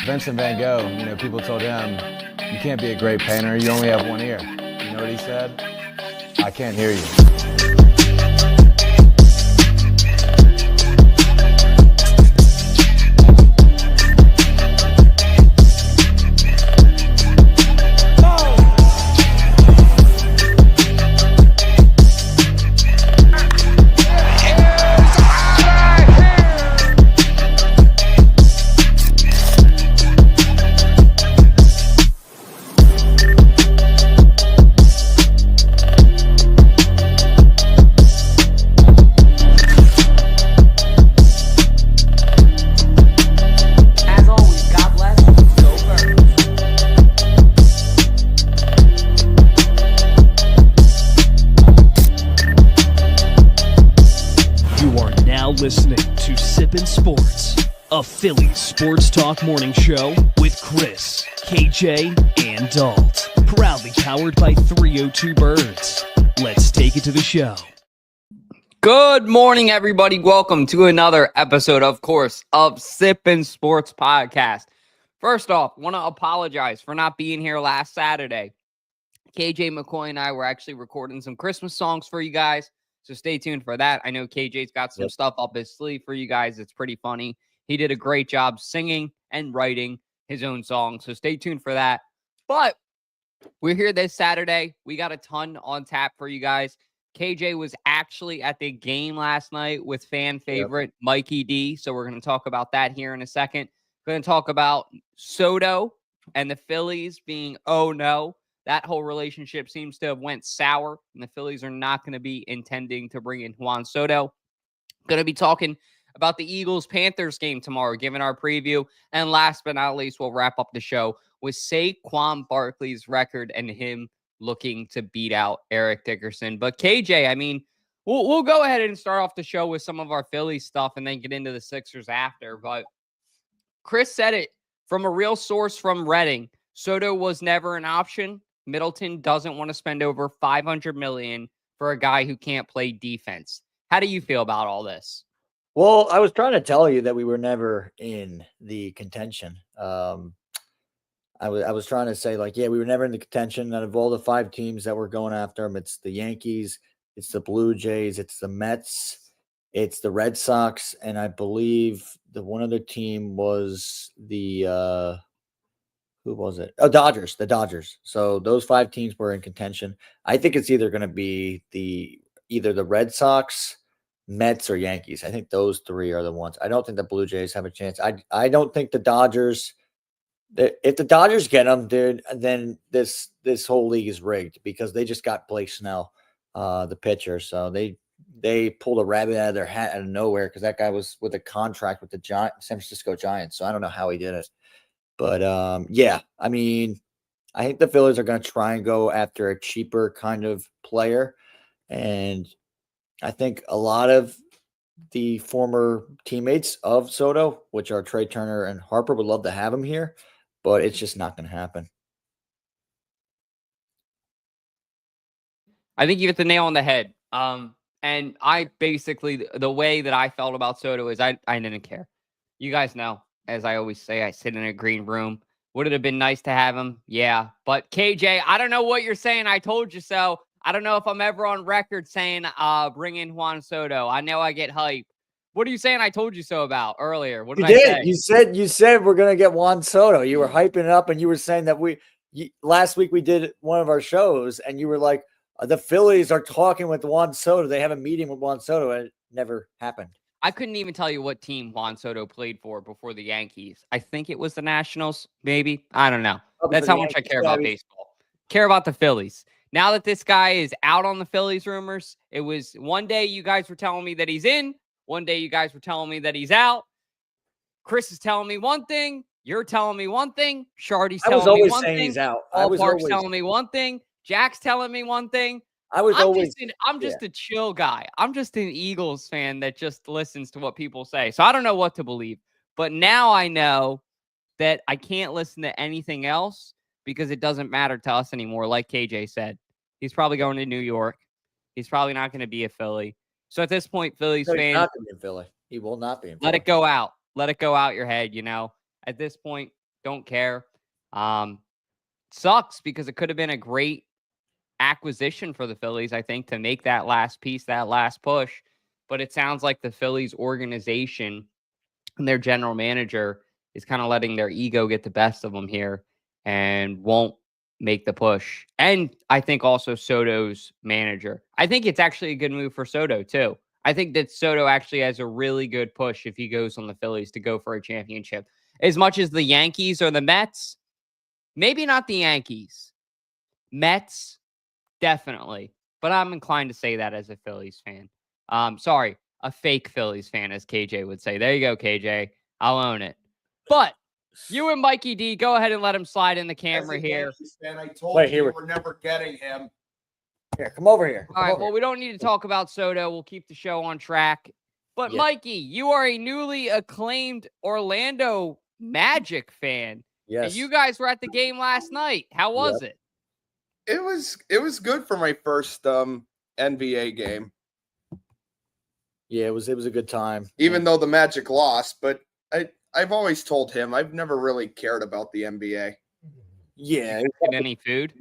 Vincent Van Gogh, people told him, you can't be a great painter, you only have one ear. You know what he said? I can't hear you. Listening to Sippin' Sports, a Phillies sports talk morning show with Chris, KJ, and Dalt. Proudly powered by 302 Birds. Let's take it to the show. Good morning, everybody. Welcome to another episode, of course, of Sippin' Sports Podcast. First off, want to apologize for not being here last Saturday. KJ, McCoy, and I were actually recording some Christmas songs for you guys. So stay tuned for that. I know KJ's got some stuff up his sleeve for you guys. It's pretty funny. He did a great job singing and writing his own song. So stay tuned for that. But we're here this Saturday. We got a ton on tap for you guys. KJ was actually at the game last night with fan favorite Mikey D. So we're going to talk about that here in a second. We're going to talk about Soto and the Phillies being, oh no. That whole relationship seems to have went sour, and the Phillies are not going to be intending to bring in Juan Soto. Going to be talking about the Eagles-Panthers game tomorrow, giving our preview. And last but not least, we'll wrap up the show with Saquon Barkley's record and him looking to beat out Eric Dickerson. But KJ, I mean, we'll go ahead and start off the show with some of our Phillies stuff and then get into the Sixers after. But Chris said it from a real source from Reading. Soto was never an option. Middleton doesn't want to spend over $500 million for a guy who can't play defense. How do you feel about all this? Well, I was trying to tell you that we were never in the contention. I was trying to say, we were never in the contention. Out of all the 5 teams that were going after him, it's the Yankees, it's the Blue Jays, it's the Mets, it's the Red Sox, and I believe the one other team was the who was it? Oh, Dodgers, the Dodgers. So those 5 teams were in contention. I think it's either going to be either the Red Sox, Mets, or Yankees. I think those 3 are the ones. I don't think the Blue Jays have a chance. I don't think the Dodgers. If the Dodgers get them, dude, then this whole league is rigged because they just got Blake Snell, the pitcher. So they pulled a rabbit out of their hat out of nowhere because that guy was with a contract with the San Francisco Giants. So I don't know how he did it. But, I mean, I think the Phillies are going to try and go after a cheaper kind of player. And I think a lot of the former teammates of Soto, which are Trey Turner and Harper, would love to have him here, but it's just not going to happen. I think you hit the nail on the head. And I basically, the way that I felt about Soto is I didn't care. You guys know. As I always say, I sit in a green room. Would it have been nice to have him? Yeah. But KJ, I don't know what you're saying. I told you so. I don't know if I'm ever on record saying bring in Juan Soto. I know I get hype. What are you saying I told you so about earlier? What did I say? You said we're going to get Juan Soto. You were hyping it up, and you were saying that last week we did one of our shows, and you were like, the Phillies are talking with Juan Soto. They have a meeting with Juan Soto, and it never happened. I couldn't even tell you what team Juan Soto played for before the Yankees. I think it was the Nationals, maybe. I don't know. That's how much I care about baseball. Care about the Phillies. Now that this guy is out on the Phillies rumors, it was one day you guys were telling me that he's in. One day you guys were telling me that he's out. Chris is telling me one thing. You're telling me one thing. Shardy's telling me one thing. He's out. Park's telling me one thing. Jack's telling me one thing. I'm just a chill guy. I'm just an Eagles fan that just listens to what people say. So I don't know what to believe. But now I know that I can't listen to anything else because it doesn't matter to us anymore. Like KJ said, he's probably going to New York. He's probably not going to be a Philly. So at this point, Phillies No, he's fans, not going to be in Philly. He will not be in Philly. let it go out. Let it go out your head, At this point, don't care. Sucks because it could have been a great acquisition for the Phillies, I think, to make that last piece, that last push. But it sounds like the Phillies organization and their general manager is kind of letting their ego get the best of them here and won't make the push. And I think also Soto's manager. I think it's actually a good move for Soto, too. I think that Soto actually has a really good push if he goes on the Phillies to go for a championship. As much as the Yankees or the Mets, maybe not the Yankees. Mets, definitely. But I'm inclined to say that as a Phillies fan. Sorry, a fake Phillies fan, as KJ would say. There you go, KJ. I'll own it. But you and Mikey D, go ahead and let him slide in the camera here. Fan, I told you we're never getting him. Here, come over here. All right, well, we don't need to talk about Soto. We'll keep the show on track. But Mikey, you are a newly acclaimed Orlando Magic fan. Yes. And you guys were at the game last night. How was it? It was good for my first NBA game. Yeah, it was a good time. Even though the Magic lost, but I've always told him I've never really cared about the NBA. Yeah. Get any food?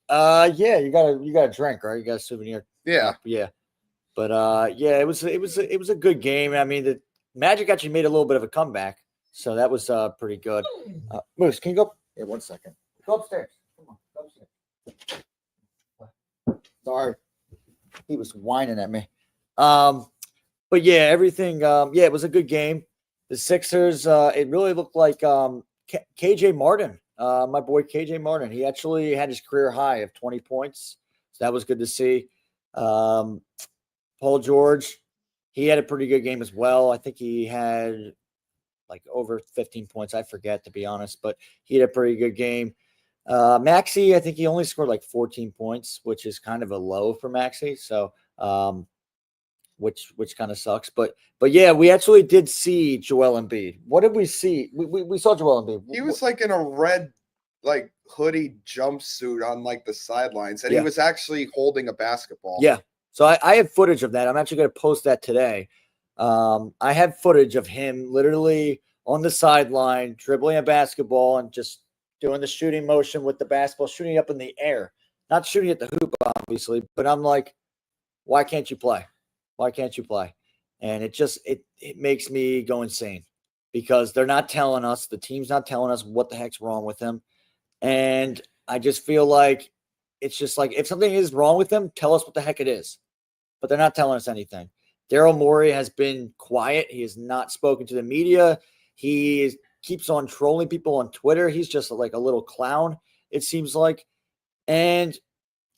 Yeah, you got a drink, right? You got a souvenir. Yeah. Yeah. But yeah, it was a good game. I mean, the Magic actually made a little bit of a comeback, so that was pretty good. Moose, can you go? Yeah, 1 second. Go upstairs. Come on, go upstairs. Sorry, he was whining at me. But yeah, everything. Yeah, it was a good game. The Sixers. It really looked like KJ Martin. My boy KJ Martin. He actually had his career high of 20 points. So that was good to see. Paul George, he had a pretty good game as well. I think he had like over 15 points. I forget, to be honest, but he had a pretty good game. Maxey, I think he only scored like 14 points, which is kind of a low for Maxey. So, which kind of sucks. But yeah, we actually did see Joel Embiid. What did we see? We saw Joel Embiid. He was like in a red like hoodie jumpsuit on like the sidelines, and he was actually holding a basketball. Yeah. So I have footage of that. I'm actually going to post that today. I have footage of him literally on the sideline, dribbling a basketball and just doing the shooting motion with the basketball, shooting up in the air, not shooting at the hoop, obviously. But I'm like, why can't you play? Why can't you play? And it makes me go insane because they're not telling us, the team's not telling us what the heck's wrong with him. And I just feel like it's just like, if something is wrong with him, tell us what the heck it is. But they're not telling us anything. Daryl Morey has been quiet. He has not spoken to the media. He keeps on trolling people on Twitter. He's just like a little clown, it seems like. And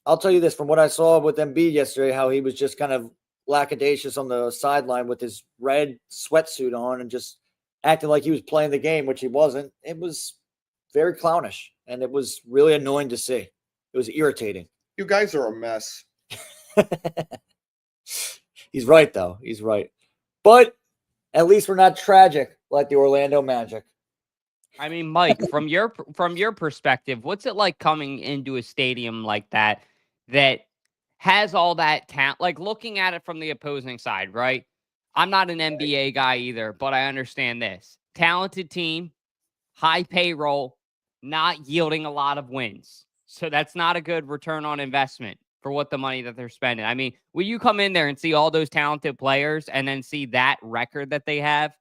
I'll tell you this, from what I saw with Embiid yesterday, how he was just kind of lackadaisious on the sideline with his red sweatsuit on and just acting like he was playing the game, which he wasn't. It was very clownish, and it was really annoying to see. It was irritating. You guys are a mess. He's right, though. He's right. But at least we're not tragic like the Orlando Magic. I mean, Mike, from your perspective, what's it like coming into a stadium like that has all that talent? Like, looking at it from the opposing side, right? I'm not an NBA guy either, but I understand this. Talented team, high payroll, not yielding a lot of wins. So that's not a good return on investment for what the money that they're spending. I mean, will you come in there and see all those talented players and then see that record that they have?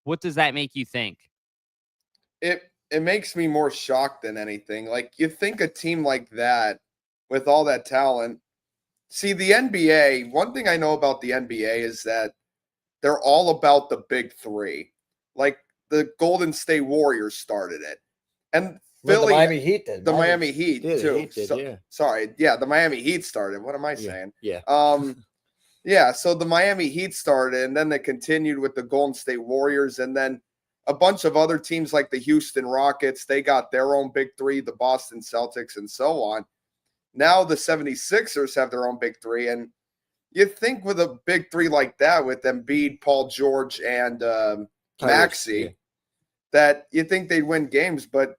What does that make you think? It makes me more shocked than anything. Like, you think a team like that with all that talent. See, the NBA, one thing I know about the NBA is that they're all about the big three. Like, the Golden State Warriors started it. And Philly, the Miami Heat did. The Miami Heat, too. Heat did, Sorry. Yeah, the Miami Heat started. What am I saying? Yeah. Yeah, so the Miami Heat started, and then they continued with the Golden State Warriors, and then a bunch of other teams like the Houston Rockets, they got their own big three, the Boston Celtics, and so on. Now the 76ers have their own big three, and you think with a big three like that, with Embiid, Paul George, and Maxey, that you think they'd win games, but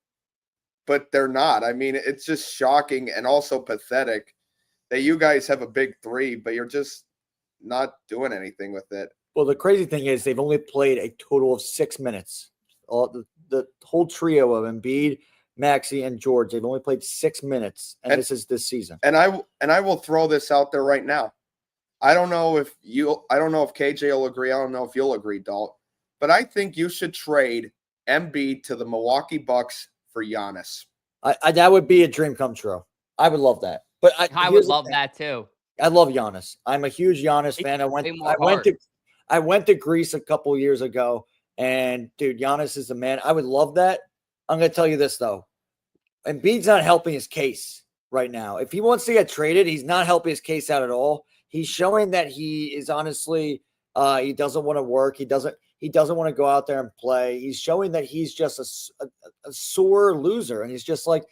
they're not. I mean, it's just shocking and also pathetic that you guys have a big three, but you're just not doing anything with it. Well, the crazy thing is they've only played a total of 6 minutes. All the whole trio of Embiid, Maxey, and George, they've only played 6 minutes, and this is this season. And I will throw this out there right now. I don't know if KJ will agree. I don't know if you'll agree, Dalt. But I think you should trade Embiid to the Milwaukee Bucks for Giannis. That would be a dream come true. I would love that. But I would love that too. I love Giannis. I'm a huge Giannis fan. I went to Greece a couple years ago, and dude, Giannis is the man. I would love that. I'm going to tell you this though. Embiid's not helping his case right now. If he wants to get traded, he's not helping his case out at all. He's showing that he is honestly he doesn't want to work. He doesn't want to go out there and play. He's showing that he's just a sore loser, and he's just like,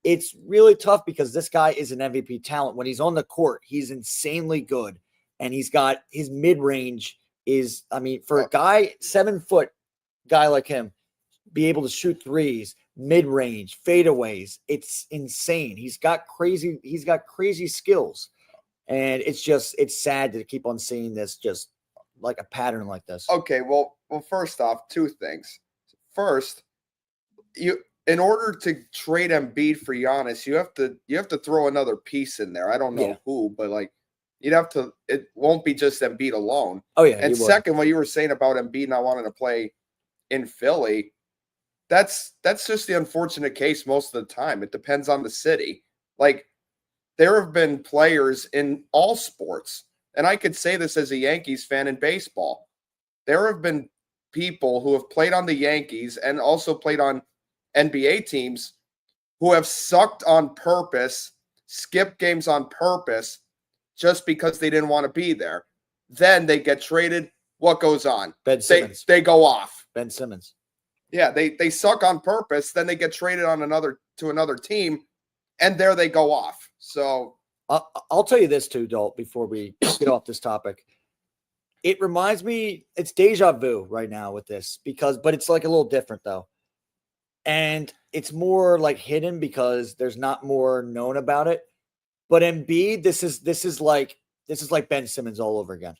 it's really tough because this guy is an MVP talent. When he's on the court, he's insanely good, and he's got his mid-range is, I mean, for a guy 7-foot guy like him, be able to shoot threes, mid-range, fadeaways. It's insane. He's got crazy skills. And it's sad to keep on seeing this just like a pattern like this. Okay, well, first off, two things. First, in order to trade Embiid for Giannis, you have to throw another piece in there. I don't know who, but like you'd have to. It won't be just Embiid alone. Oh yeah. And second, what you were saying about Embiid not wanting to play in Philly, that's just the unfortunate case most of the time. It depends on the city. Like, there have been players in all sports, and I could say this as a Yankees fan in baseball. There have been people who have played on the Yankees and also played on NBA teams who have sucked on purpose, skipped games on purpose, just because they didn't want to be there. Then they get traded. What goes on? Ben Simmons. They go off. Ben Simmons. Yeah, they suck on purpose. Then they get traded to another team, and there they go off. So I'll tell you this too, Dalt, before we get off this topic. It reminds me, it's deja vu right now with this but it's like a little different though. And it's more like hidden because there's not more known about it. But Embiid, this is like Ben Simmons all over again.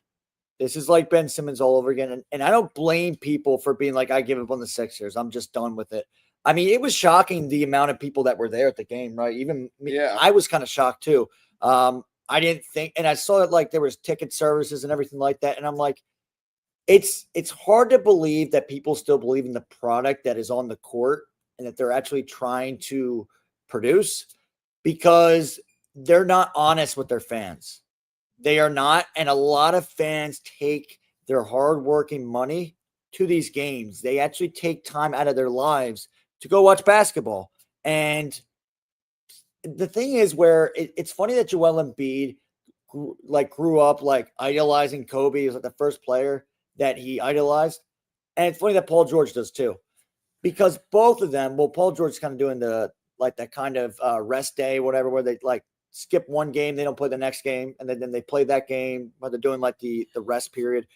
This is like Ben Simmons all over again. And I don't blame people for being like, I give up on the Sixers. I'm just done with it. I mean, it was shocking the amount of people that were there at the game, right? Even me, I was kind of shocked too. I didn't think, and I saw it like there was ticket services and everything like that. And I'm like, it's hard to believe that people still believe in the product that is on the court and that they're actually trying to produce, because they're not honest with their fans. They are not. And a lot of fans take their hardworking money to these games. They actually take time out of their lives to go watch basketball. And the thing is where it's funny that Joel Embiid grew up like idolizing Kobe. He was like the first player that he idolized. And it's funny that Paul George does too, because both of them, well, Paul George is kind of doing that kind of rest day, whatever, where they like skip one game, they don't play the next game, and then they play that game, but they're doing like the rest period.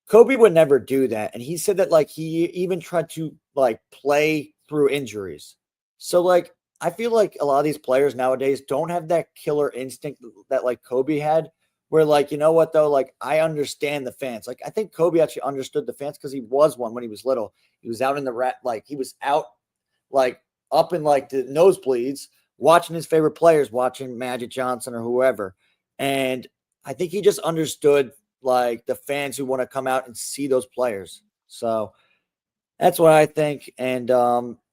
Kobe would never do that. And he said that like he even tried to like play through injuries. So like, I feel like a lot of these players nowadays don't have that killer instinct that like Kobe had, where like, you know what though? Like, I understand the fans. Like, I think Kobe actually understood the fans because he was one when he was little. He was out in the he was out like up in like the nosebleeds watching his favorite players, watching Magic Johnson or whoever. And I think he just understood like the fans who want to come out and see those players. So that's what I think. And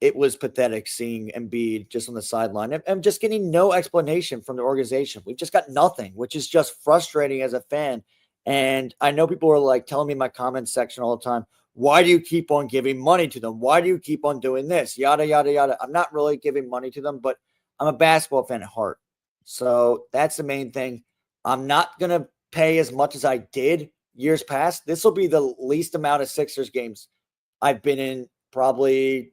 it was pathetic seeing Embiid just on the sideline and just getting no explanation from the organization. We've just got nothing, which is just frustrating as a fan. And I know people are like telling me in my comments section all the time, why do you keep on giving money to them? Why do you keep on doing this? Yada, yada, yada. I'm not really giving money to them, but I'm a basketball fan at heart. So that's the main thing. I'm not going to pay as much as I did years past. This will be the least amount of Sixers games I've been in probably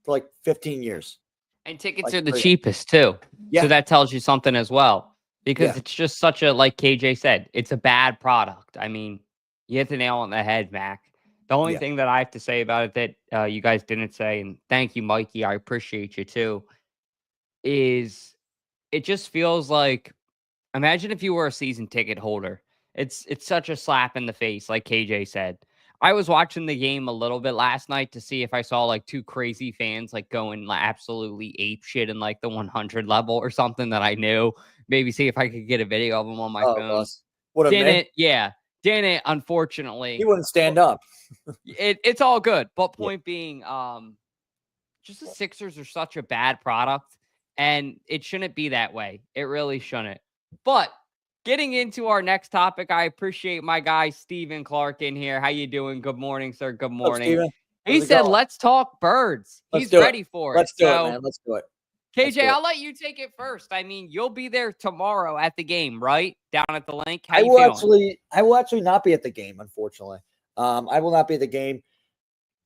for like 15 years. And tickets are the cheapest too. Yeah. So that tells you something as well, because it's just such a, like KJ said, it's a bad product. I mean, you hit the nail on the head, Mac. The only thing that I have to say about it that you guys didn't say, and thank you, Mikey, I appreciate you too, is it just feels like, imagine if you were a season ticket holder It's such a slap in the face, like KJ said. I was watching the game a little bit last night to see if I saw like two crazy fans like going like, absolutely ape shit in like the 100 level or something that I knew. Maybe see if I could get a video of them on my Oh, phone. boss. What a man. Didn't, unfortunately. He wouldn't stand up. It's all good. But point being, just the Sixers are such a bad product, and it shouldn't be that way. It really shouldn't. But getting into our next topic, I appreciate my guy Steven Clark in here. How you doing? Good morning, sir. Good morning. He said, "Let's talk birds." He's ready for it. Let's do it, man. Let's do it. KJ, I'll let you take it first. I mean, you'll be there tomorrow at the game, right? Down at the link. I will actually not be at the game, unfortunately. I will not be at the game.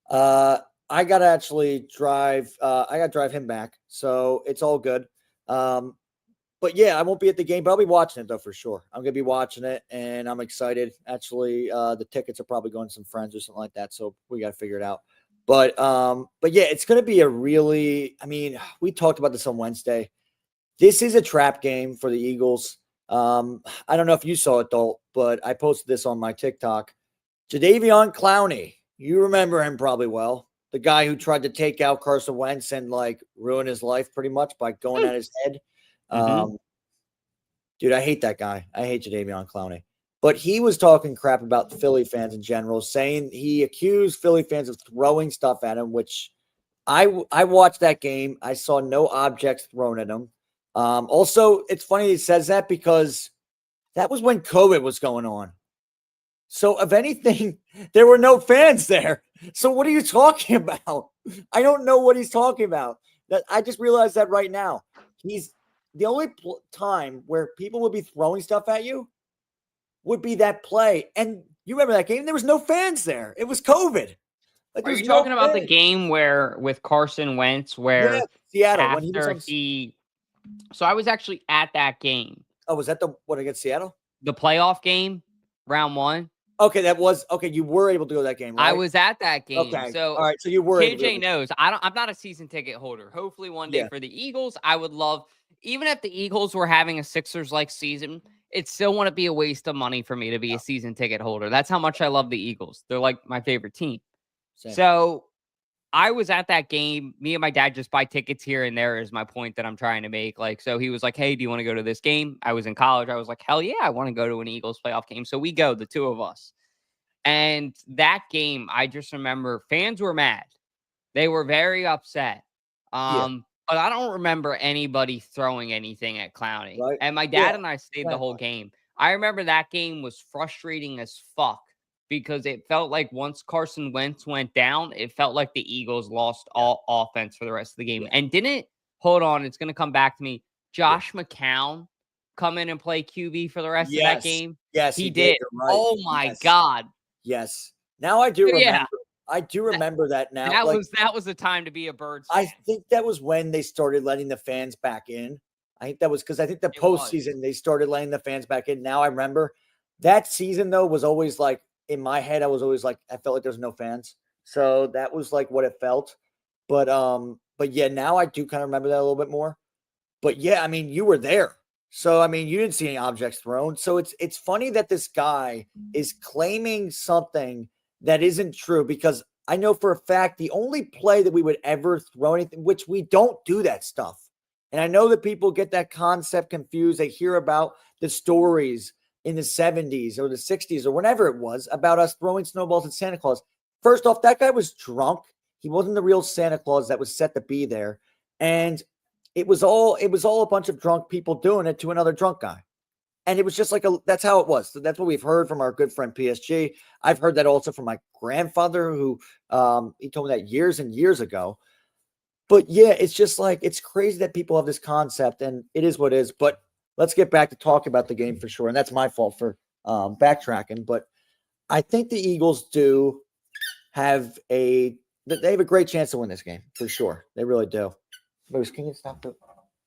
I gotta actually drive. I gotta drive him back, so it's all good. But yeah, I won't be at the game, but I'll be watching it though for sure. I'm gonna be watching it, and I'm excited. Actually, the tickets are probably going to some friends or something like that, so we gotta figure it out. But yeah, it's gonna be a really. I mean, we talked about this on Wednesday. This is a trap game for the Eagles. I don't know if you saw it, Dalt, but I posted this on my TikTok. Jadeveon Clowney, you remember him probably well. The guy who tried to take out Carson Wentz and like ruin his life pretty much by going at his head. Dude, I hate that guy. I hate Jadeveon Clowney. But he was talking crap about Philly fans in general, saying he accused Philly fans of throwing stuff at him, which I watched that game. I saw no objects thrown at him. Also, it's funny he says that because that was when COVID was going on. So if anything, there were no fans there. So what are you talking about? I don't know what he's talking about. That I just realized that right now. He's the only time where people would be throwing stuff at you would be that play. And you remember that game? There was no fans there. It was COVID. Like, are you talking about the game where with Carson Wentz, where Seattle after So I was actually at that game. Oh, was that the what against Seattle? The playoff game, round 1. Okay, that was okay. You were able to go to that game, right? I was at that game. Okay. So all right. So you were. KJ knows. I'm not a season ticket holder. Hopefully one day for the Eagles, I would love. Even if the Eagles were having a Sixers-like season, it still wouldn't be a waste of money for me to be a season ticket holder. That's how much I love the Eagles. They're like my favorite team. Same. So I was at that game. Me and my dad just buy tickets here and there is my point that I'm trying to make. Like, so he was like, "Hey, do you want to go to this game?" I was in college. I was like, "Hell yeah, I want to go to an Eagles playoff game." So we go, the two of us. And that game, I just remember fans were mad. They were very upset. But I don't remember anybody throwing anything at Clowney. Right. And my dad and I stayed the whole game. I remember that game was frustrating as fuck because it felt like once Carson Wentz went down, it felt like the Eagles lost all offense for the rest of the game. And hold on, it's going to come back to me. Josh McCown come in and play QB for the rest of that game? Yes, he did. Right. Oh my God. Yes. Now I do remember. Yeah. I do remember that now. That was the time to be a Birds fan. I think that was when they started letting the fans back in. I think that was because I think the postseason they started letting the fans back in. Now I remember that season though was always like in my head. I was always like I felt like there's no fans, so that was like what it felt. But yeah, now I do kind of remember that a little bit more. But yeah, I mean, you were there. So, I mean, you didn't see any objects thrown. So it's funny that this guy is claiming something that isn't true because I know for a fact the only play that we would ever throw anything, which we don't do that stuff. And I know that people get that concept confused. They hear about the stories in the 70s or the 60s or whenever it was about us throwing snowballs at Santa Claus. First off, that guy was drunk. He wasn't the real Santa Claus that was set to be there. And it was all a bunch of drunk people doing it to another drunk guy. And it was just like that's how it was. So that's what we've heard from our good friend PSG. I've heard that also from my grandfather who he told me that years and years ago. But yeah, it's just like it's crazy that people have this concept and it is what it is. But let's get back to talking about the game for sure. And that's my fault for backtracking. But I think the Eagles do have a great chance to win this game for sure. They really do. Moose, can you stop the?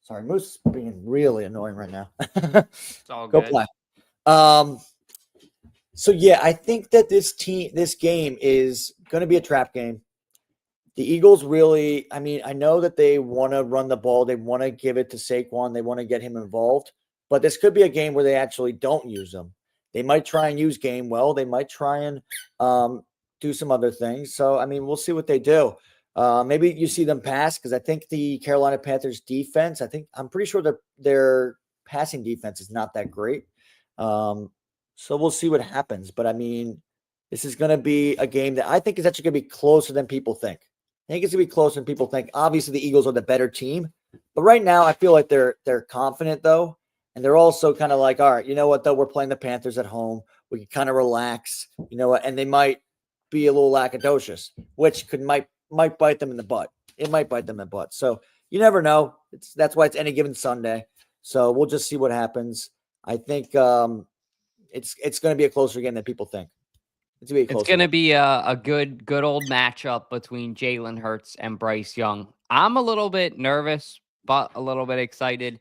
Sorry, Moose is being really annoying right now. It's all good. Go play. So yeah, I think that this game is going to be a trap game. The Eagles really, I mean, I know that they want to run the ball. They want to give it to Saquon. They want to get him involved. But this could be a game where they actually don't use him. They might try and use Gainwell. They might try and do some other things. So, I mean, we'll see what they do. Maybe you see them pass because I think the Carolina Panthers defense, I'm pretty sure their passing defense is not that great. So we'll see what happens. But I mean, this is going to be a game that I think is actually going to be closer than people think. I think it's going to be closer than people think. Obviously, the Eagles are the better team. But right now, I feel like they're confident, though. And they're also kind of like, all right, you know what, though? We're playing the Panthers at home. We can kind of relax, you know what? And they might be a little lackadaisical, which might bite them in the butt. It might bite them in the butt. So you never know. That's why it's any given Sunday. So we'll just see what happens. I think it's going to be a closer game than people think. It's going to be a good old matchup between Jalen Hurts and Bryce Young. I'm a little bit nervous, but a little bit excited.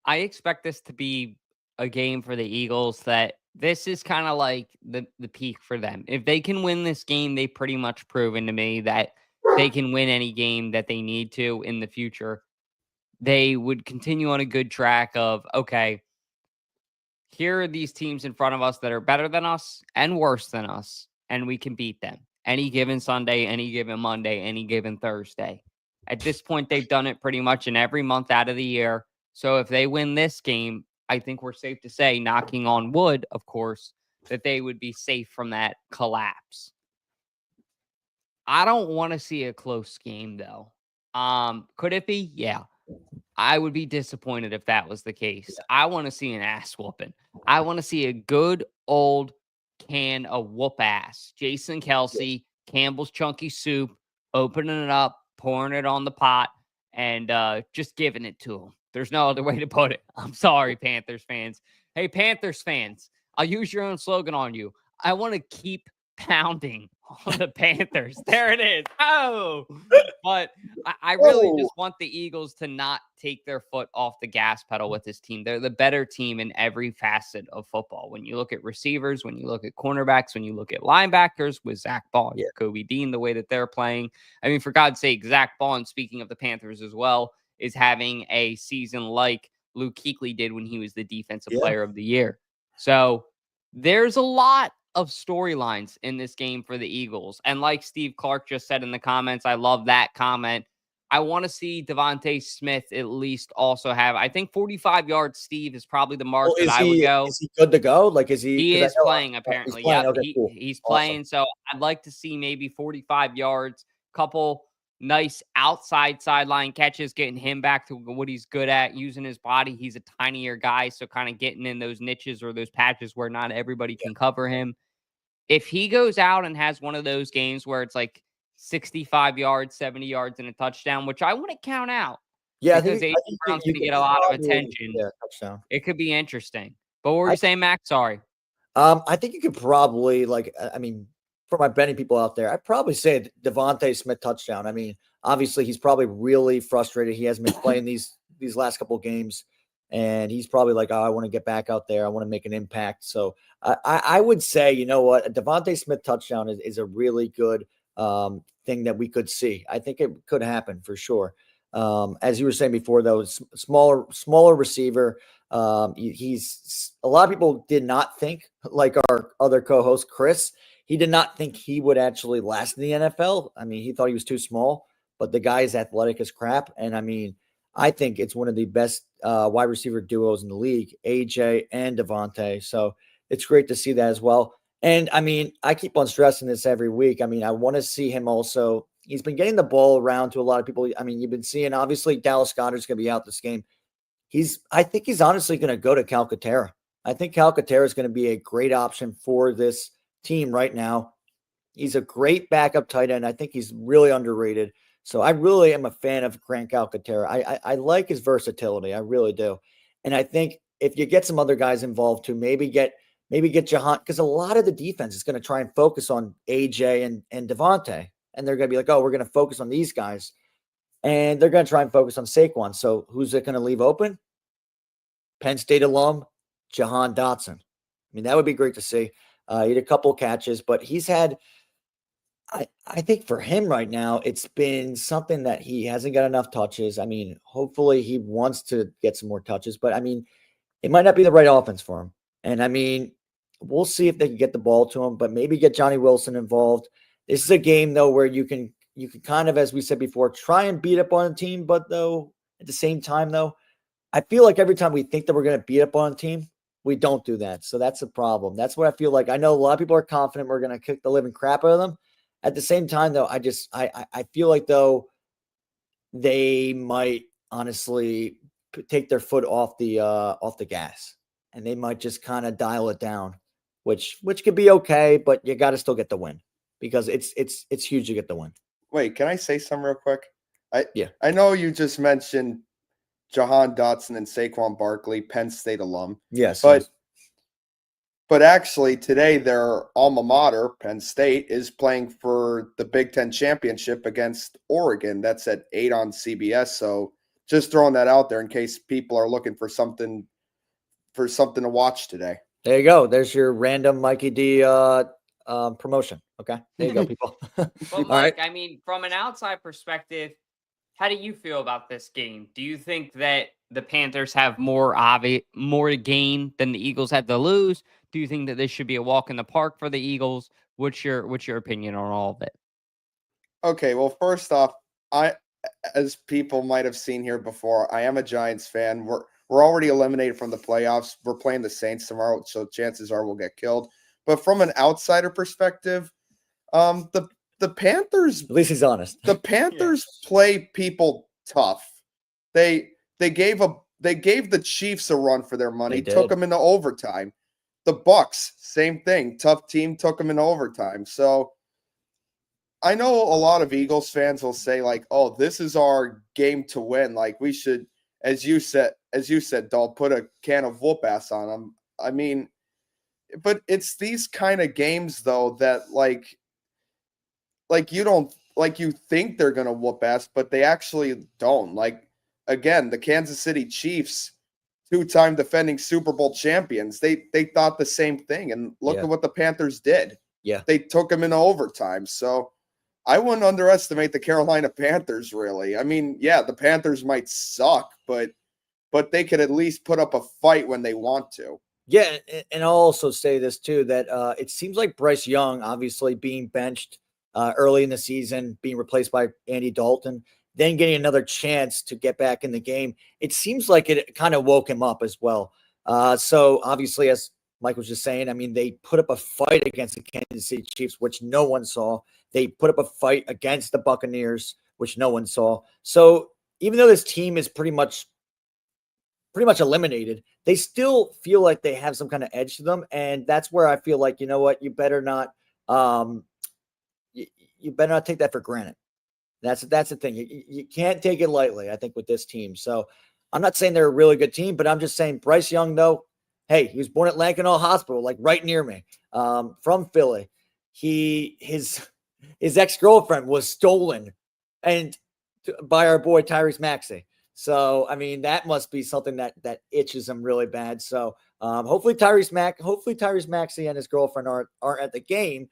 I expect this to be a game for the Eagles that this is kind of like the peak for them. If they can win this game, they pretty much proven to me that they can win any game that they need to in the future. They would continue on a good track of, okay, here are these teams in front of us that are better than us and worse than us, and we can beat them any given Sunday, any given Monday, any given Thursday. At this point, they've done it pretty much in every month out of the year. So if they win this game, I think we're safe to say, knocking on wood, of course, that they would be safe from that collapse. I don't want to see a close game, though. Could it be? Yeah. I would be disappointed if that was the case. I want to see an ass whooping. I want to see a good old can of whoop ass. Jason Kelsey, Campbell's Chunky Soup, opening it up, pouring it on the pot, and just giving it to him. There's no other way to put it. I'm sorry, Panthers fans. Hey, Panthers fans, I'll use your own slogan on you. I want to keep pounding on the Panthers. There it is. Oh, but I really just want the Eagles to not take their foot off the gas pedal with this team. They're the better team in every facet of football. When you look at receivers, when you look at cornerbacks, when you look at linebackers with Zach Ball, Kobe Dean, the way that they're playing. I mean, for God's sake, Zach Ball, and speaking of the Panthers as well, is having a season like Luke Kuechly did when he was the defensive player of the year. So there's a lot of storylines in this game for the Eagles. And like Steve Clark just said in the comments, I love that comment. I want to see Devontae Smith at least also have, I think 45 yards, Steve, is probably the mark that I would go. Is he good to go? Like, is he? He is playing, apparently. He's playing. Yeah, Okay, cool. He's playing. So I'd like to see maybe 45 yards, couple nice outside sideline catches, getting him back to what he's good at, using his body. He's a tinier guy, so kind of getting in those niches or those patches where not everybody can cover him. If he goes out and has one of those games where it's like 65 yards, 70 yards, and a touchdown, which I wouldn't count out. Yeah, because A.J. Brown's going to get a lot of attention. Yeah, touchdown. It could be interesting. But what were you saying, Max? Sorry. I think you could probably, for my betting people out there, I'd probably say Devontae Smith touchdown. I mean, obviously, he's probably really frustrated. He hasn't been playing these last couple of games. And he's probably like, oh, I want to get back out there. I want to make an impact. So I would say, you know what, a Devontae Smith touchdown is a really good thing that we could see. I think it could happen for sure. As you were saying before, though, smaller receiver. He's a lot of people did not think, like our other co-host Chris, he did not think he would actually last in the NFL. I mean, he thought he was too small, but the guy is athletic as crap. And I mean, I think it's one of the best wide receiver duos in the league, AJ and Devontae. So it's great to see that as well. And I mean, I keep on stressing this every week. I mean, I want to see him also. He's been getting the ball around to a lot of people. I mean, you've been seeing, obviously, Dallas Goedert's going to be out this game. I think he's honestly going to go to Calcaterra. I think Calcaterra is going to be a great option for this team right now. He's a great backup tight end. I think he's really underrated. So I really am a fan of Grant Calcaterra. I like his versatility. I really do. And I think if you get some other guys involved too, maybe get Jahan, because a lot of the defense is going to try and focus on AJ and Devontae. And they're going to be like, oh, we're going to focus on these guys. And they're going to try and focus on Saquon. So who's it going to leave open? Penn State alum, Jahan Dotson. I mean, that would be great to see. He had a couple catches, but he's had, I think for him right now, it's been something that he hasn't got enough touches. I mean, hopefully he wants to get some more touches, but I mean, it might not be the right offense for him. And I mean, We'll see if they can get the ball to him, but maybe get Johnny Wilson involved. This is a game, though, where you can kind of, as we said before, try and beat up on a team, but though at the same time, though, I feel like every time we think that we're going to beat up on a team, we don't do that. So that's a problem. That's what I feel like. I know a lot of people are confident we're going to kick the living crap out of them. At the same time, though, I feel like, though, they might honestly take their foot off the gas, and they might just kind of dial it down, which could be okay, but you got to still get the win because it's huge to get the win. Wait, can I say something real quick? I know you just mentioned Jahan Dotson and Saquon Barkley, Penn State alum. Yes. But actually today their alma mater, Penn State, is playing for the Big Ten championship against Oregon. That's at 8 on CBS. So just throwing that out there in case people are looking for something to watch today. There you go. There's your random Mikey D promotion. Okay. There you go, people. But All Mike, right. I mean, from an outside perspective, how do you feel about this game? Do you think that the Panthers have more to gain than the Eagles have to lose? Do you think that this should be a walk in the park for the Eagles? What's your opinion on all of it? Okay, well, first off, as people might have seen here before, I am a Giants fan. We're already eliminated from the playoffs. We're playing the Saints tomorrow, so chances are we'll get killed. But from an outsider perspective, the Panthers, At least he's honest. the Panthers play people tough. They gave the Chiefs a run for their money, took them into overtime. The Bucks, same thing. Tough team, took them into overtime. So I know a lot of Eagles fans will say, like, oh, this is our game to win. Like, we should, as you said, Dal, put a can of whoop ass on them. I mean, but it's these kind of games, though, that like you think they're gonna whoop ass, but they actually don't. Like, again, the Kansas City Chiefs, 2-time defending Super Bowl champions, they thought the same thing, and look at what the Panthers did. Yeah, they took them into overtime. So I wouldn't underestimate the Carolina Panthers, really. I mean, yeah, the Panthers might suck, but they could at least put up a fight when they want to. Yeah, and I'll also say this too, that it seems like Bryce Young, obviously being benched early in the season, being replaced by Andy Dalton, then getting another chance to get back in the game, it seems like it kind of woke him up as well. So obviously, as Mike was just saying, I mean, they put up a fight against the Kansas City Chiefs, which no one saw. They put up a fight against the Buccaneers, which no one saw. So even though this team is pretty much eliminated, they still feel like they have some kind of edge to them. And that's where I feel like, you know what, you better not you better not take that for granted. That's the thing. You can't take it lightly, I think, with this team. So I'm not saying they're a really good team, but I'm just saying Bryce Young, though, hey, he was born at Lankenau Hospital, like right near me, from Philly. His ex-girlfriend was stolen by our boy Tyrese Maxey. So, I mean, that must be something that itches him really bad. So, hopefully Tyrese Maxey and his girlfriend aren't at the game,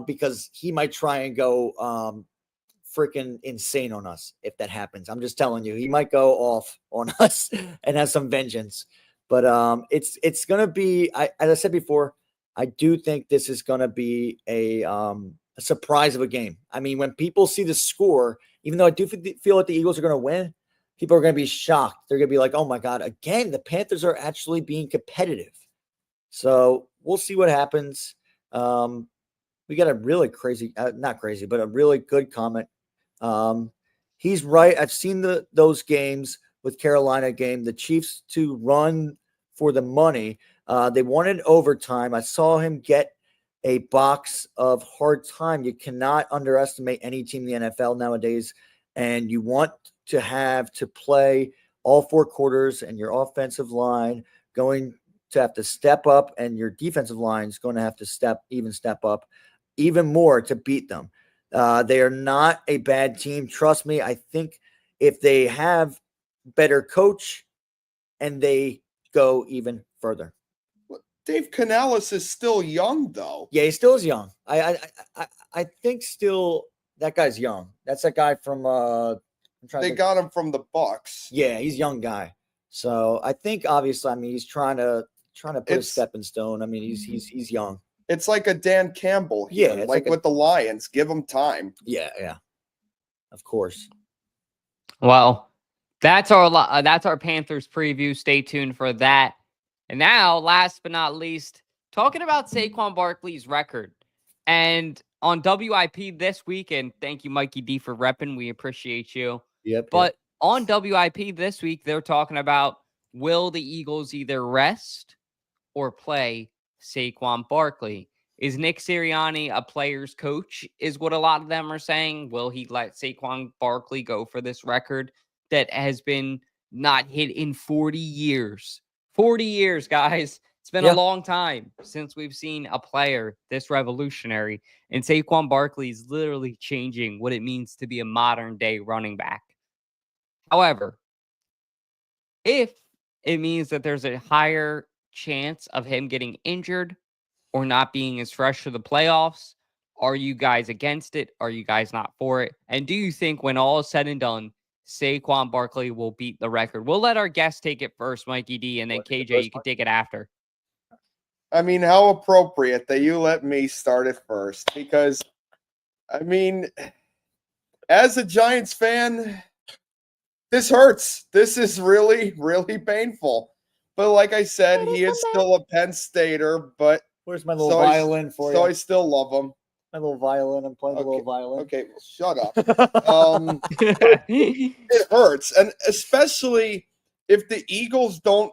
because he might try and go freaking insane on us if that happens. I'm just telling you, he might go off on us and have some vengeance. But it's gonna be, as I said before, I do think this is gonna be a surprise of a game. I mean, when people see the score, even though I do feel like the Eagles are gonna win, people are going to be shocked. They're going to be like, oh my God, again, the Panthers are actually being competitive. So we'll see what happens. We got a really crazy, not crazy, but a really good comment. He's right. I've seen those games with Carolina game, the Chiefs to run for the money. They wanted overtime. I saw him get a box of hard time. You cannot underestimate any team in the NFL nowadays. And you want to have to play all 4 quarters, and your offensive line going to have to step up, and your defensive line is going to have to step up even more to beat them. They are not a bad team. Trust me. I think if they have better coach and they go even further. Dave Canales is still young, though. Yeah, he still is young. I think still that guy's young. That's that guy from they got him from the Bucks. Yeah, he's a young guy. So I think obviously, I mean, he's trying to trying to put a stepping stone. I mean, he's young. It's like a Dan Campbell here, Yeah, like with the Lions. Give him time. Yeah, of course. Well, that's our Panthers preview. Stay tuned for that. And now, last but not least, talking about Saquon Barkley's record. And on WIP this week, and thank you, Mikey D, for repping. We appreciate you. Yep. But on WIP this week, they're talking about, will the Eagles either rest or play Saquon Barkley? Is Nick Sirianni a player's coach, is what a lot of them are saying? Will he let Saquon Barkley go for this record that has been not hit in 40 years? 40 years, guys. It's been a long time since we've seen a player this revolutionary. And Saquon Barkley is literally changing what it means to be a modern-day running back. However, if it means that there's a higher chance of him getting injured or not being as fresh for the playoffs, are you guys against it? Are you guys not for it? And do you think when all is said and done, Saquon Barkley will beat the record? We'll let our guests take it first, Mikey D, and then KJ, you can take it after. I mean, how appropriate that you let me start it first, because, I mean, as a Giants fan, this hurts. This is really, really painful. But like I said, he is still a Penn Stater, but where's my little violin for you? So I still love him. My little violin. I'm playing the little violin. Okay, well, shut up. It hurts. And especially if the Eagles don't,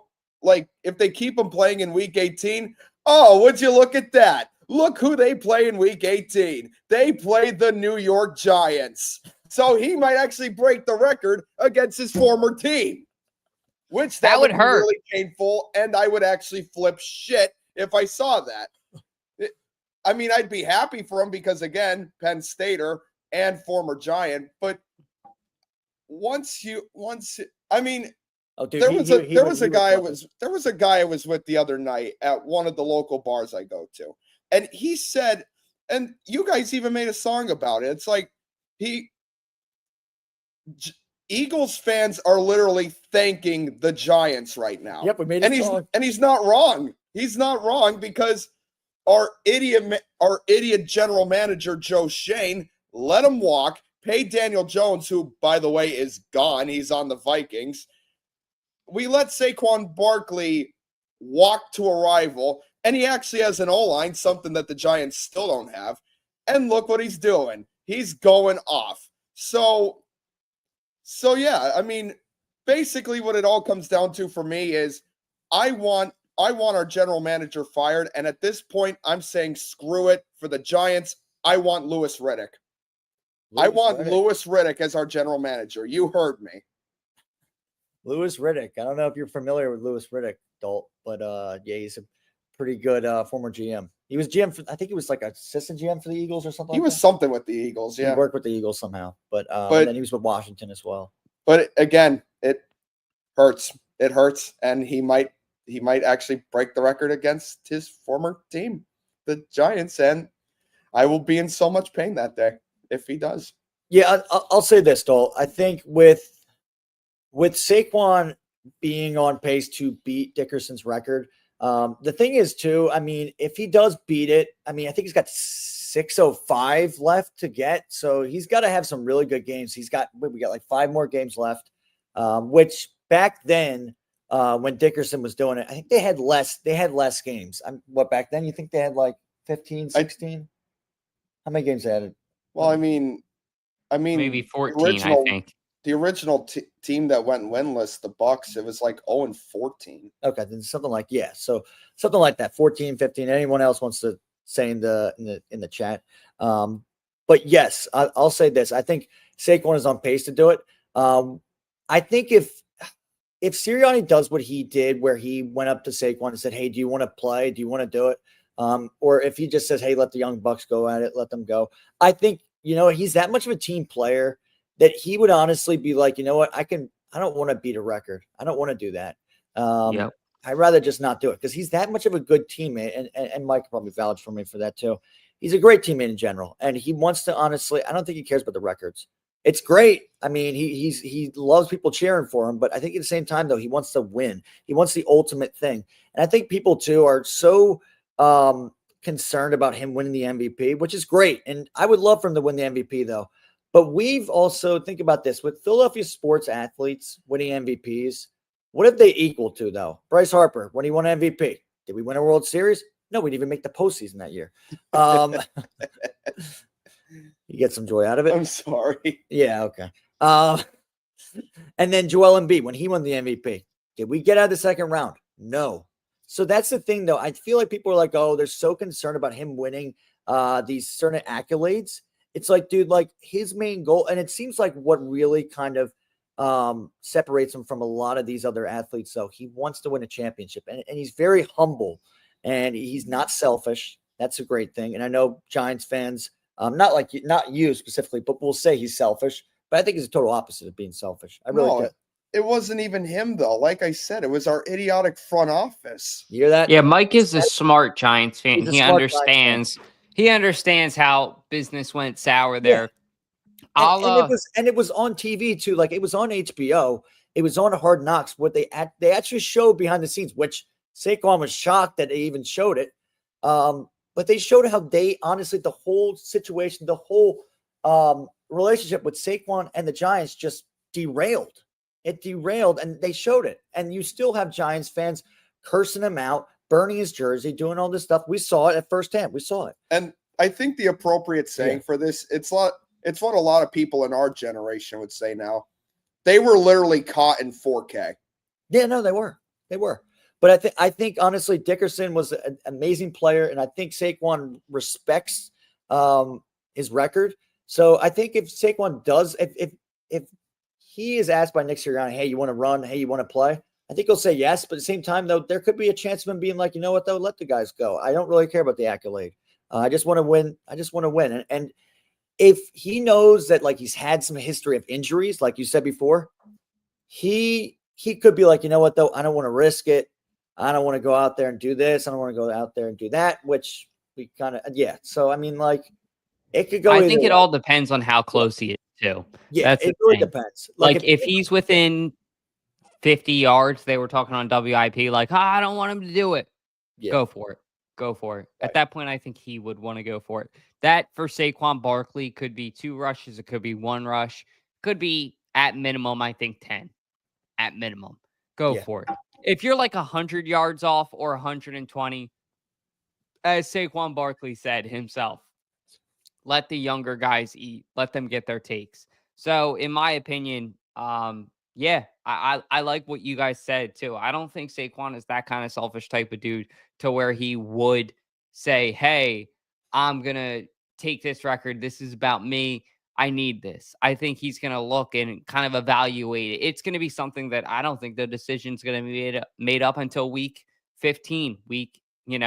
if they keep him playing in week 18, would you look at that? Look who they play in week 18. They play the New York Giants. So he might actually break the record against his former team, which that would hurt. Really painful, and I would actually flip shit if I saw that. I mean, I'd be happy for him because, again, Penn Stater and former Giant. But there was a guy I was with the other night at one of the local bars I go to, and he said, and you guys even made a song about it. It's like Eagles fans are literally thanking the Giants right now. Yep, we made a song. And he's not wrong. He's not wrong because our idiot general manager, Joe Shane, let him walk, pay Daniel Jones, who, by the way, is gone. He's on the Vikings. We let Saquon Barkley walk to a rival, and he actually has an O-line, something that the Giants still don't have. And look what he's doing. He's going off. So yeah, I mean, basically what it all comes down to for me is I want our general manager fired, and at this point, I'm saying screw it for the Giants. I want Louis Riddick. Louis Riddick as our general manager. You heard me. Louis Riddick. I don't know if you're familiar with Louis Riddick, Dalt, but yeah, he's a pretty good former GM. He was GM for, I think he was like assistant GM for the Eagles or something. He was something with the Eagles, yeah. He worked with the Eagles somehow, but and then he was with Washington as well. But again, it hurts. It hurts, and he might actually break the record against his former team, the Giants, and I will be in so much pain that day if he does. Yeah, I'll say this, Dole. I think with Saquon being on pace to beat Dickerson's record, the thing is too, I mean, if he does beat it, I mean, I think he's got 605 left to get, so he's got to have some really good games. We got like 5 more games left, which back then, when Dickerson was doing it, I think they had less games. What back then? You think they had like 15, 16? How many games they had? Well, I mean, maybe 14. I think the original team that went winless, the Bucks, it was like 0-14. Okay, then something like so something like that, 14, 15. Anyone else wants to say in the chat? But yes, I'll say this. I think Saquon is on pace to do it. I think if Sirianni does what he did, where he went up to Saquon and said, "Hey, do you want to play? Do you want to do it?" Or if he just says, "Hey, let the young bucks go at it, let them go." I think, he's that much of a team player that he would honestly be like, you know what, I don't want to beat a record. I don't want to do that. I'd rather just not do it because he's that much of a good teammate. And Mike probably vouch for me for that too. He's a great teammate in general. And he wants to, honestly, I don't think he cares about the records. it's great. I mean, he loves people cheering for him, but I think at the same time, though, he wants to win. He wants the ultimate thing. And I think people, too, are so concerned about him winning the MVP, which is great. And I would love for him to win the MVP, though. But we've also, think about this, with Philadelphia sports athletes winning MVPs, what have they equal to, though? Bryce Harper, when he won MVP, did we win a World Series? No, we didn't even make the postseason that year. You get some joy out of it? I'm sorry. Yeah, okay. And then Joel Embiid, when he won the MVP, did we get out of the second round? No. So that's the thing, though. I feel like people are like, oh, they're so concerned about him winning these certain accolades. It's like, dude, like his main goal, and it seems like what really kind of separates him from a lot of these other athletes, though, he wants to win a championship. And he's very humble, and he's not selfish. That's a great thing. And I know Giants fans, not you specifically, but we'll say he's selfish. But I think he's a total opposite of being selfish. I really do. It wasn't even him, though. Like I said, it was our idiotic front office. You hear that? Yeah, Mike is a smart Giants fan. He's a He smart understands. He understands how business went sour there. Yeah. And it was on TV too. Like it was on HBO. It was on Hard Knocks. What they actually showed behind the scenes, which Saquon was shocked that they even showed it. But they showed how they honestly, the whole situation, the whole relationship with Saquon and the Giants just derailed. It derailed, and they showed it. And you still have Giants fans cursing him out, burning his jersey, doing all this stuff. We saw it at firsthand. We saw it. And I think the appropriate saying for this, it's what a lot of people in our generation would say now. They were literally caught in 4K. Yeah, no, they were. They were. But I think honestly, Dickerson was an amazing player, and I think Saquon respects his record. So I think if Saquon does, if he is asked by Nick Sirianni, hey, you want to run? Hey, you want to play? I think he'll say yes. But at the same time, though, there could be a chance of him being like, you know what, though, let the guys go. I don't really care about the accolade. I just want to win. I just want to win. And if he knows that, like, he's had some history of injuries, like you said before, he could be like, you know what, though, I don't want to risk it. I don't want to go out there and do this. I don't want to go out there and do that, which we kind of, yeah. So, I mean, like, it could go. I think it all depends on how close he is, too. Yeah, it really depends. Like if he's within 50 yards, they were talking on WIP, like, I don't want him to do it. Yeah. Go for it. Go for it. Right. At that point, I think he would want to go for it. That for Saquon Barkley could be 2 rushes. It could be 1 rush. Could be at minimum, I think 10. At minimum. Go for it. If you're like 100 yards off or 120, as Saquon Barkley said himself, let the younger guys eat. Let them get their takes. So in my opinion, I like what you guys said too. I don't think Saquon is that kind of selfish type of dude to where he would say, hey, I'm going to take this record. This is about me. I need this. I think he's going to look and kind of evaluate it. It's going to be something that I don't think the decision's going to be made up until week 15, and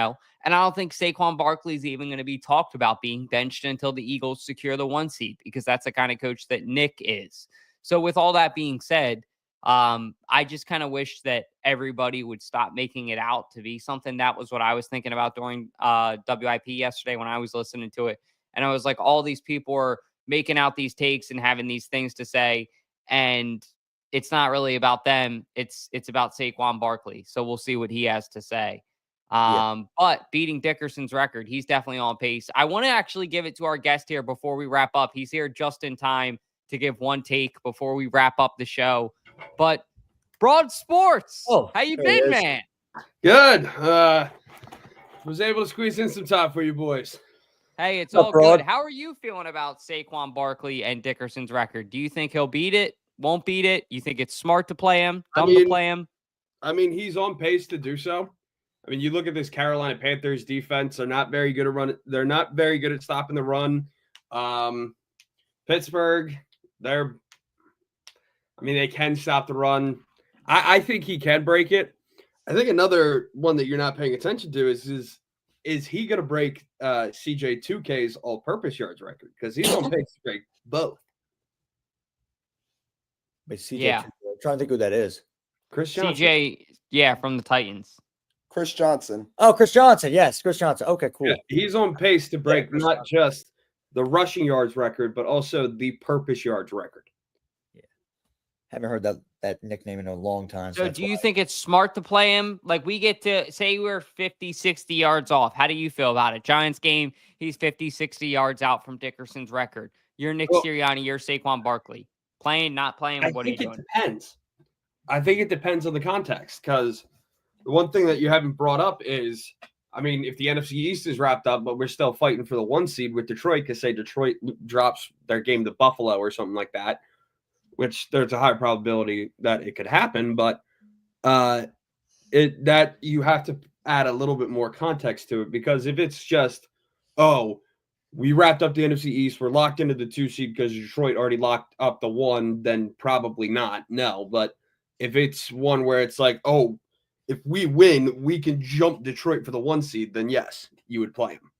I don't think Saquon Barkley is even going to be talked about being benched until the Eagles secure the 1 seed, because that's the kind of coach that Nick is. So with all that being said, I just kind of wish that everybody would stop making it out to be something. That was what I was thinking about during WIP yesterday when I was listening to it. And I was like, all these people are making out these takes and having these things to say, and it's not really about them. It's about Saquon Barkley. So we'll see what he has to say. But beating Dickerson's record, he's definitely on pace. I want to actually give it to our guest here before we wrap up. He's here just in time to give one take before we wrap up the show. But Broad Sports, how you been, man? Good. Was able to squeeze in some time for you boys. Hey, it's all good. How are you feeling about Saquon Barkley and Dickerson's record? Do you think he'll beat it? Won't beat it? You think it's smart to play him? To play him? I mean, he's on pace to do so. I mean, you look at this Carolina Panthers defense; they're not very good at run. They're not very good at stopping the run. Pittsburgh, they can stop the run. I think he can break it. I think another one that you're not paying attention to is he going to break CJ 2K's all-purpose yards record, because he's on pace to break both. But CJ, I'm trying to think who that is. Chris Johnson. CJ, from the Titans. Chris Johnson. Oh, Chris Johnson. Yes, Chris Johnson. Okay, cool. Yeah, he's on pace to break not just the rushing yards record, but also the purpose yards record. Haven't heard that nickname in a long time. So do you think it's smart to play him? Like, we get to say we're 50, 60 yards off. How do you feel about it? Giants game, he's 50, 60 yards out from Dickerson's record. You're Nick Sirianni, you're Saquon Barkley. Playing, not playing, what are you doing? It depends. I think it depends on the context, because the one thing that you haven't brought up is, I mean, if the NFC East is wrapped up, but we're still fighting for the 1 seed with Detroit, because say Detroit drops their game to Buffalo or something like that, which there's a high probability that it could happen, but that you have to add a little bit more context to it, because if it's just, we wrapped up the NFC East, we're locked into the 2 seed because Detroit already locked up the 1, then probably not. No, but if it's one where it's like, if we win, we can jump Detroit for the 1 seed, then yes, you would play him.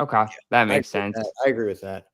Okay, that makes sense. I agree with that.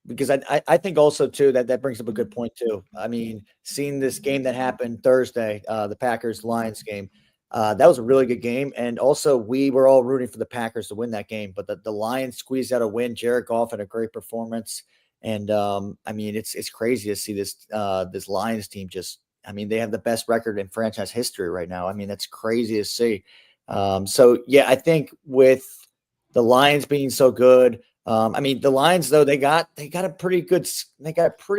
Because I think also, too, that brings up a good point, too. I mean, seeing this game that happened Thursday, the Packers-Lions game, that was a really good game. And also, we were all rooting for the Packers to win that game. But the Lions squeezed out a win. Jared Goff had a great performance. And, I mean, it's crazy to see this Lions team just – I mean, they have the best record in franchise history right now. I mean, that's crazy to see. So, yeah, I think with the Lions being so good – I mean, the Lions, though, they got a pretty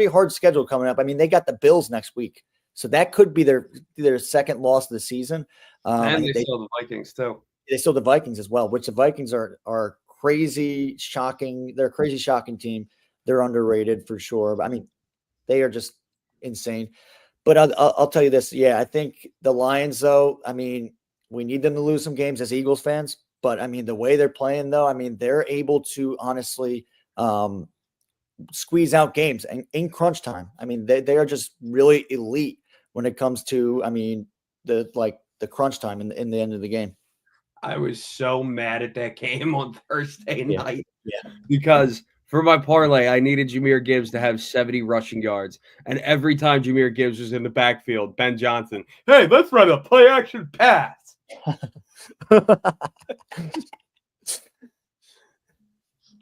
hard schedule coming up. I mean, they got the Bills next week, so that could be their second loss of the season. And they still the Vikings too. They still the Vikings as well, which the Vikings are crazy, shocking. They're a crazy, shocking team. They're underrated for sure. But I mean, they are just insane. But I'll tell you this. Yeah, I think the Lions, though, I mean, we need them to lose some games as Eagles fans. But, I mean, the way they're playing, though, I mean, they're able to honestly squeeze out games in crunch time. I mean, they are just really elite when it comes to, I mean, the crunch time in the end of the game. I was so mad at that game on Thursday night. Yeah. Because for my parlay, I needed Jahmyr Gibbs to have 70 rushing yards. And every time Jahmyr Gibbs was in the backfield, Ben Johnson, hey, let's run a play-action pass.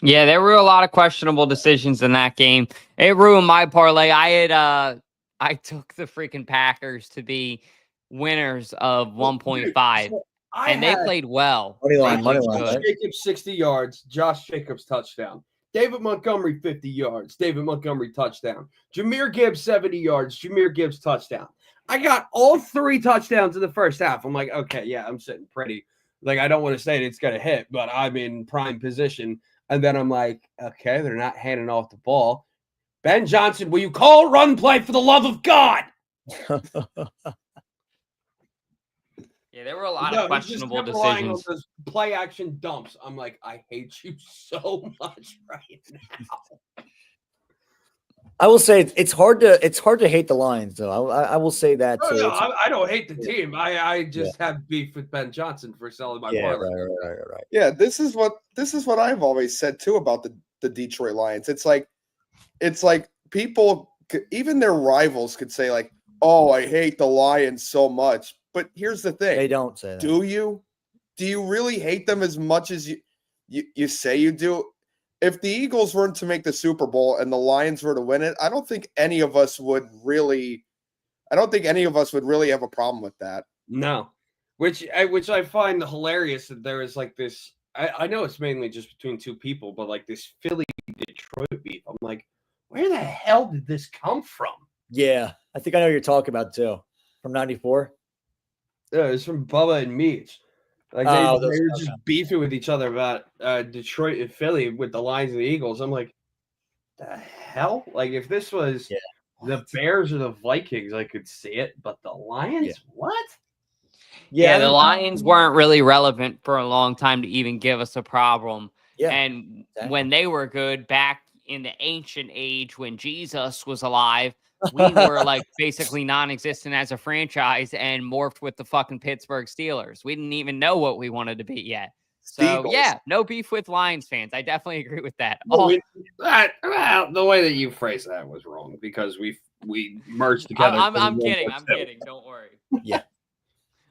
Yeah, there were a lot of questionable decisions in that game. It ruined my parlay. I took the freaking Packers to be winners of 1.5, and they played well. Money line. Jacobs 60 yards, Josh Jacobs touchdown. David Montgomery 50 yards, David Montgomery touchdown. Jahmyr Gibbs 70 yards, Jahmyr Gibbs touchdown. I got all 3 touchdowns in the first half. I'm like, okay, yeah, I'm sitting pretty. Like, I don't want to say it's going to hit, but I'm in prime position. And then I'm like, okay, they're not handing off the ball. Ben Johnson, will you call a run play for the love of God? Yeah, there were a lot of questionable decisions. Those play action dumps. I'm like, I hate you so much right now. I will say it's hard to hate the Lions, though. I will say that. No, I don't hate the team. I just have beef with Ben Johnson for selling my parlay. Right. Yeah, this is what I've always said too about the Detroit Lions. It's like people, even their rivals, could say like, "Oh, I hate the Lions so much." But here's the thing: they don't say that. Do you? Do you really hate them as much as you say you do? If the Eagles weren't to make the Super Bowl and the Lions were to win it, I don't think any of us would really have a problem with that. No, which I find hilarious that there is like this. I know it's mainly just between 2 people, but like this Philly Detroit beef. I'm like, where the hell did this come from? Yeah, I think I know what you're talking about too. From '94. Yeah, it's from Bubba and Meach. Like they were just beefing with each other about Detroit and Philly with the Lions and the Eagles. I'm like, the hell? Like if this was the Bears or the Vikings, I could see it, but the Lions, what? Yeah, the Lions weren't really relevant for a long time to even give us a problem. Yeah, and when they were good back in the ancient age when Jesus was alive, we were like basically non-existent as a franchise and morphed with the fucking Pittsburgh Steelers. We didn't even know what we wanted to be yet. So yeah, no beef with Lions fans. I definitely agree with that. The way that you phrased that was wrong because we merged together. I'm kidding. Don't worry. Yeah.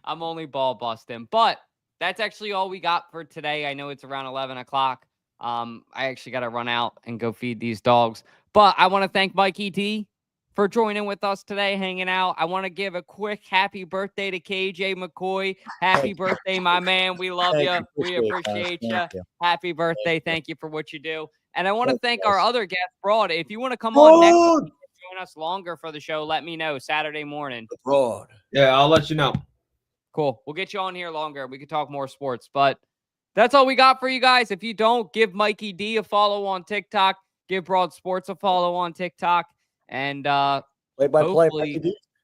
I'm only ball busting, but that's actually all we got for today. I know it's around 11 o'clock. I actually got to run out and go feed these dogs. But I want to thank Mikey D for joining with us today, hanging out. I want to give a quick happy birthday to KJ McCoy. Happy birthday, my man. We love you. We appreciate you. Happy birthday. Thank you for what you do. And I want to thank our other guest, Broad. If you want to come on next week and join us longer for the show, let me know Saturday morning. Broad. Yeah, I'll let you know. Cool. We'll get you on here longer. We can talk more sports, but that's all we got for you guys. If you don't, give Mikey D a follow on TikTok. Give Broad Sports a follow on TikTok. And hopefully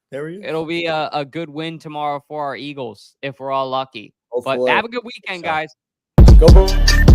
there he is. It'll be a good win tomorrow for our Eagles if we're all lucky. Hopefully. But have a good weekend, guys. Go, Broad.